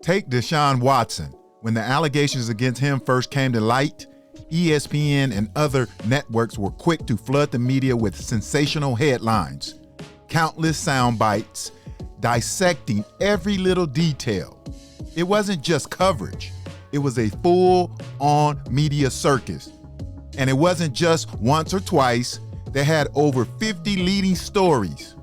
Take Deshaun Watson. When the allegations against him first came to light, ESPN and other networks were quick to flood the media with sensational headlines, countless sound bites, dissecting every little detail. It wasn't just coverage. It was a full-on media circus. And it wasn't just once or twice. They had over 50 leading stories.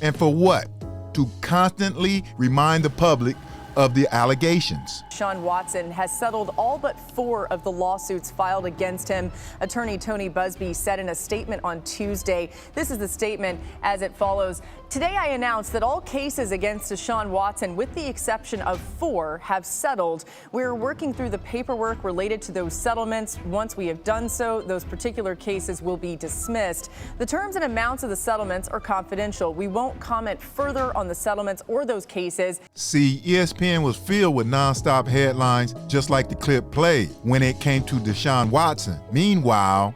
And for what? To constantly remind the public of the allegations. Deshaun Watson has settled all but 4 of the lawsuits filed against him. Attorney Tony Busby said in a statement on Tuesday. This is the statement as it follows. Today I announced that all cases against Deshaun Watson, with the exception of 4, have settled. We're working through the paperwork related to those settlements. Once we have done so, those particular cases will be dismissed. The terms and amounts of the settlements are confidential. We won't comment further on the settlements or those cases. See, ESPN was filled with nonstop headlines, just like the clip played, when it came to Deshaun Watson. Meanwhile,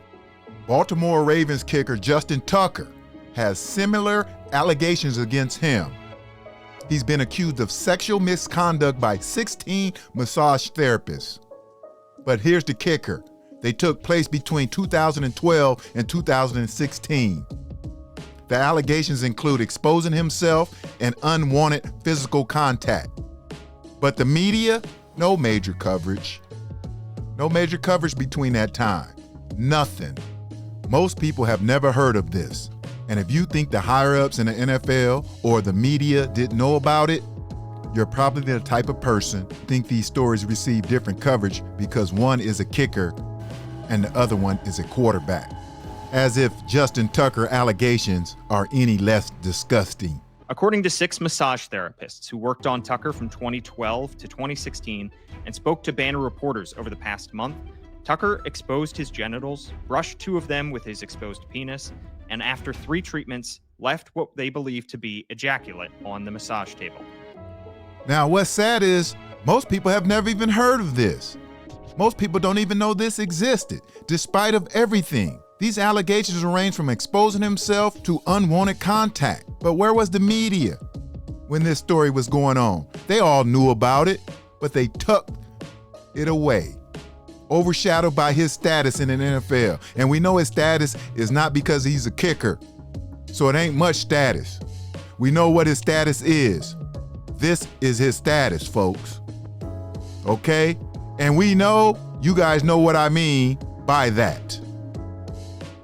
Baltimore Ravens kicker Justin Tucker has similar allegations against him. He's been accused of sexual misconduct by 16 massage therapists. But here's the kicker. They took place between 2012 and 2016. The allegations include exposing himself and unwanted physical contact. But the media, no major coverage. No major coverage between that time. Nothing. Most people have never heard of this. And if you think the higher-ups in the NFL or the media didn't know about it, you're probably the type of person who think these stories receive different coverage because one is a kicker and the other one is a quarterback. As if Justin Tucker allegations are any less disgusting. According to 6 massage therapists who worked on Tucker from 2012 to 2016 and spoke to Banner reporters over the past month, Tucker exposed his genitals, brushed 2 of them with his exposed penis, and after 3 treatments, left what they believe to be ejaculate on the massage table. Now, what's sad is most people have never even heard of this. Most people don't even know this existed, despite of everything. These allegations range from exposing himself to unwanted contact. But where was the media when this story was going on? They all knew about it, but they tucked it away, overshadowed by his status in the NFL. And we know his status is not because he's a kicker, so it ain't much status. We know what his status is. This is his status, folks. Okay? And we know, you guys know what I mean by that.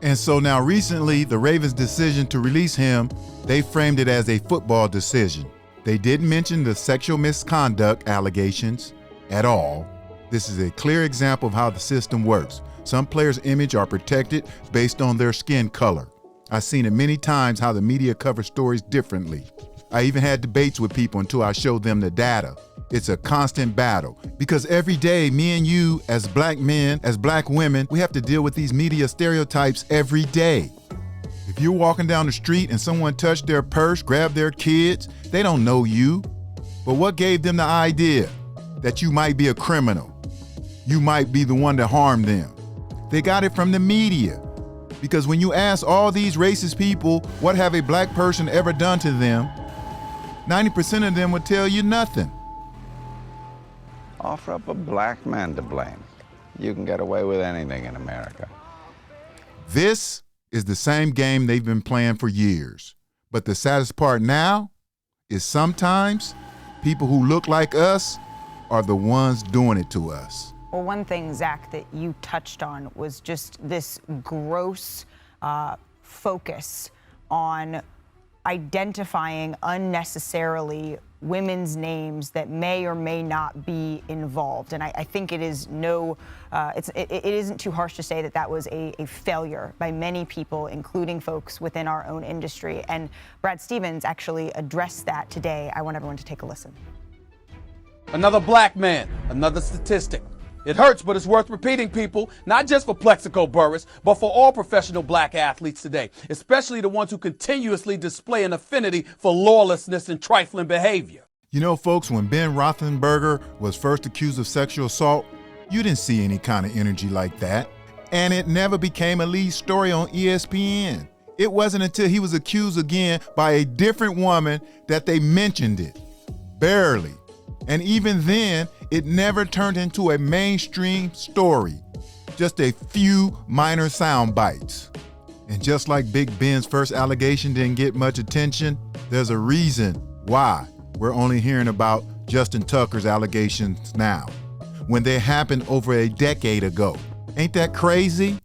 And so now recently, the Ravens' decision to release him, they framed it as a football decision. They didn't mention the sexual misconduct allegations at all. This is a clear example of how the system works. Some players' image are protected based on their skin color. I've seen it many times how the media covers stories differently. I even had debates with people until I showed them the data. It's a constant battle because every day, me and you as black men, as black women, we have to deal with these media stereotypes every day. If you're walking down the street and someone touched their purse, grabbed their kids, they don't know you. But what gave them the idea that you might be a criminal? You might be the one that harmed them. They got it from the media. Because when you ask all these racist people, what have a black person ever done to them, 90% of them would tell you nothing. Offer up a black man to blame. You can get away with anything in America. This is the same game they've been playing for years. But the saddest part now is sometimes people who look like us are the ones doing it to us. Well, one thing, Zach, that you touched on was just this gross focus on identifying unnecessarily women's names that may or may not be involved. And I think it is it isn't too harsh to say that that was a failure by many people, including folks within our own industry. And Brad Stevens actually addressed that today. I want everyone to take a listen. Another black man, another statistic. It hurts, but it's worth repeating, people, not just for Plexico Burress, but for all professional black athletes today, especially the ones who continuously display an affinity for lawlessness and trifling behavior. You know, folks, when Ben Roethlisberger was first accused of sexual assault, you didn't see any kind of energy like that. And it never became a lead story on ESPN. It wasn't until he was accused again by a different woman that they mentioned it. Barely. And even then, it never turned into a mainstream story. Just a few minor sound bites. And just like Big Ben's first allegation didn't get much attention, there's a reason why we're only hearing about Justin Tucker's allegations now, when they happened over a decade ago. Ain't that crazy?